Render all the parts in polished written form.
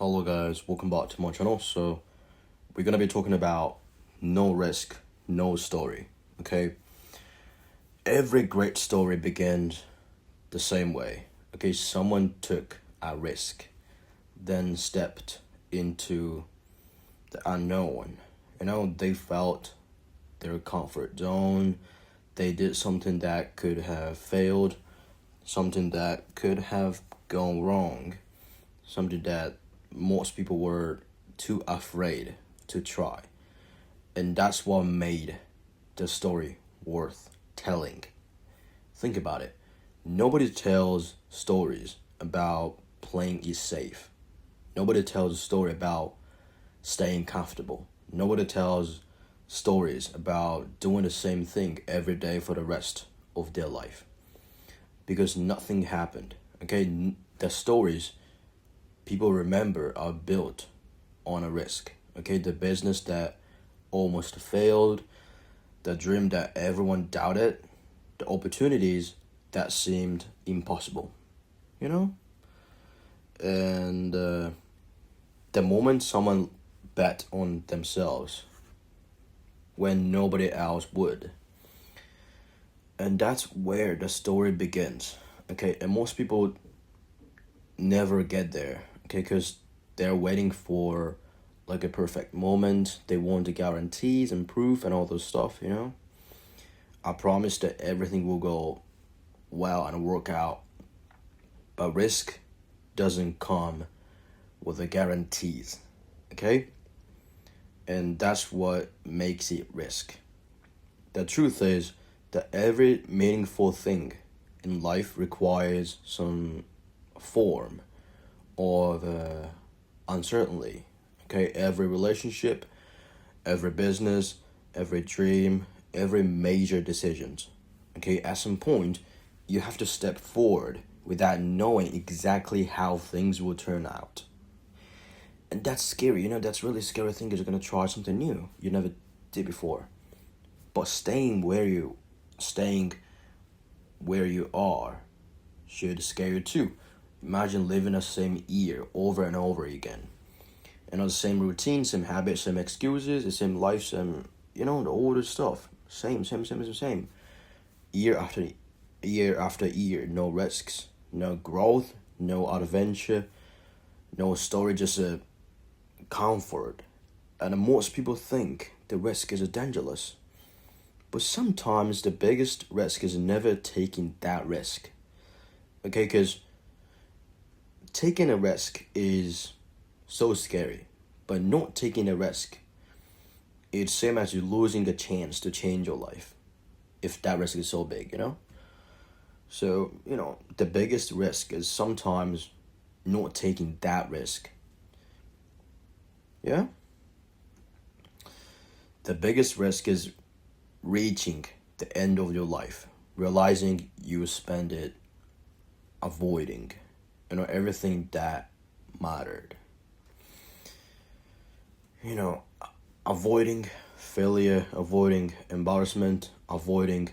Hello guys, welcome back to my channel. So we're gonna be talking about no risk, no story. Okay. Every great story begins the same way. Okay, someone took a risk, then stepped into the unknown. They felt their comfort zone. They did something that could have failed, something that could have gone wrong, something that most people were too afraid to try. And that's what made the story worth telling. Think about it. Nobody tells stories about playing it safe. Nobody tells a story about staying comfortable. Nobody tells stories about doing the same thing every day for the rest of their life. Because nothing happened. Okay, the stories people remember are built on a risk. Okay, the business that almost failed, the dream that everyone doubted, the opportunities that seemed impossible. You know? And the moment someone bet on themselves when nobody else would. And that's where the story begins. Okay, and most people never get there. Okay, because they're waiting for like a perfect moment. They want the guarantees and proof and all those stuff. I promise that everything will go well and work out. But risk doesn't come with the guarantees. Okay? And that's what makes it risk. The truth is that every meaningful thing in life requires some form of uncertainty. Okay, every relationship, every business, every dream, every major decisions. Okay, at some point, you have to step forward without knowing exactly how things will turn out. And that's scary. That's really scary thing is you're gonna try something new you never did before. But staying where you are should scare you too. Imagine living the same year over and over again. The same routine, same habits, same excuses, the same life, same, the older stuff. Same. Year after year, no risks, no growth, no adventure, no story, just a comfort. And most people think the risk is dangerous. But sometimes the biggest risk is never taking that risk. Okay, because taking a risk is so scary, but not taking a risk, it's same as you losing a chance to change your life, if that risk is so big. So, the biggest risk is sometimes not taking that risk. Yeah? The biggest risk is reaching the end of your life, realizing you spend it avoiding, everything that mattered. Avoiding failure, avoiding embarrassment, avoiding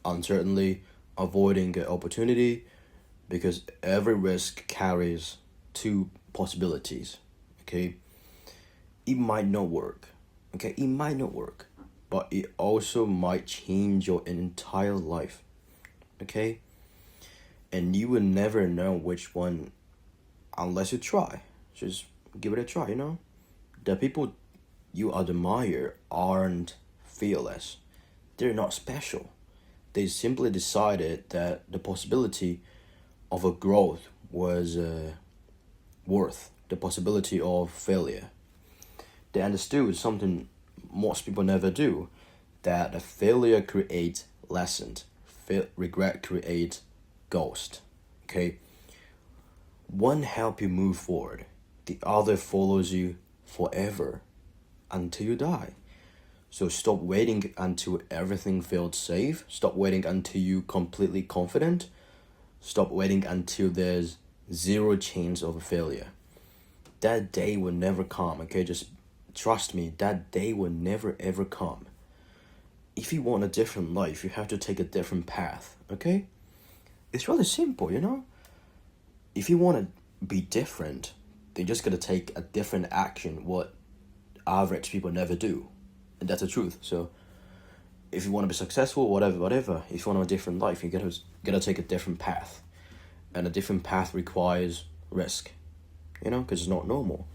uncertainty, avoiding opportunity, because every risk carries two possibilities. Okay, it might not work. Okay, it might not work, but it also might change your entire life. Okay, and you will never know which one unless you try. Just give it a try. The people you admire aren't fearless. They're not special. They simply decided that the possibility of a growth was worth the possibility of failure. They understood something most people never do, that a failure creates lessons, regret creates ghost. Okay? One help you move forward, the other follows you forever until you die. So stop waiting until everything feels safe. Stop waiting until you completely confident. Stop waiting until there's zero chance of a failure. That day will never come. Okay, just trust me, that day will never ever come. If you want a different life, you have to take a different path. Okay, it's really simple. If you want to be different, they're just gonna take a different action what average people never do, and that's the truth. So if you want to be successful, whatever, if you want a different life, you gotta take a different path, and a different path requires risk, because it's not normal.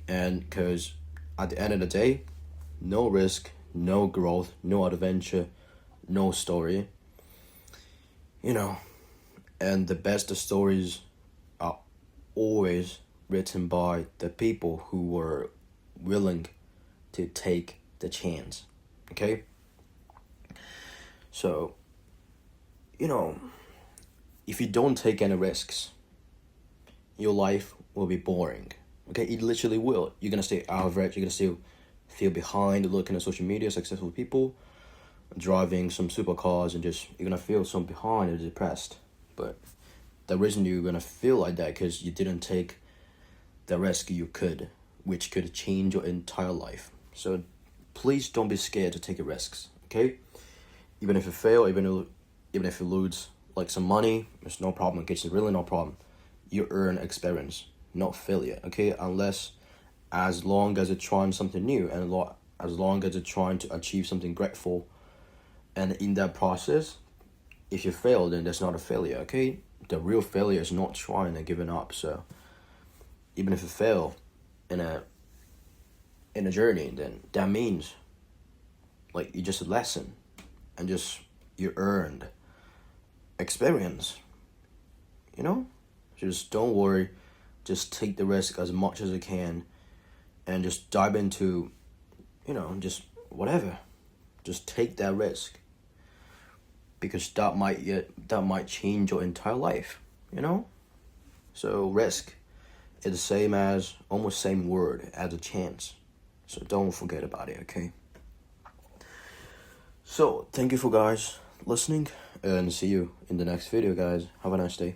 And because at the end of the day, no risk, no growth, no adventure, no story, and the best stories are always written by the people who were willing to take the chance. Okay? So, if you don't take any risks, your life will be boring. Okay? It literally will. You're gonna stay average, you're gonna still feel behind looking at social media, successful people driving some supercars, and just you're gonna feel so behind and depressed. But the reason you're gonna feel like that because you didn't take the risk you could, which could change your entire life. So please don't be scared to take risks, okay? Even if you fail, even if you lose like some money, it's no problem. It's really no problem. You earn experience, not failure, okay? As long as you're trying something new, and as long as you're trying to achieve something grateful, and in that process, if you fail, then that's not a failure, okay? The real failure is not trying and giving up. So even if you fail in a journey, then that means like you just a lesson, and just you earned experience. Just don't worry, just take the risk as much as you can, and just dive into just whatever. Just take that risk, because that might change your entire life. So risk is the same as, almost same word as a chance. So don't forget about it, okay? So thank you for guys listening, and see you in the next video, guys. Have a nice day.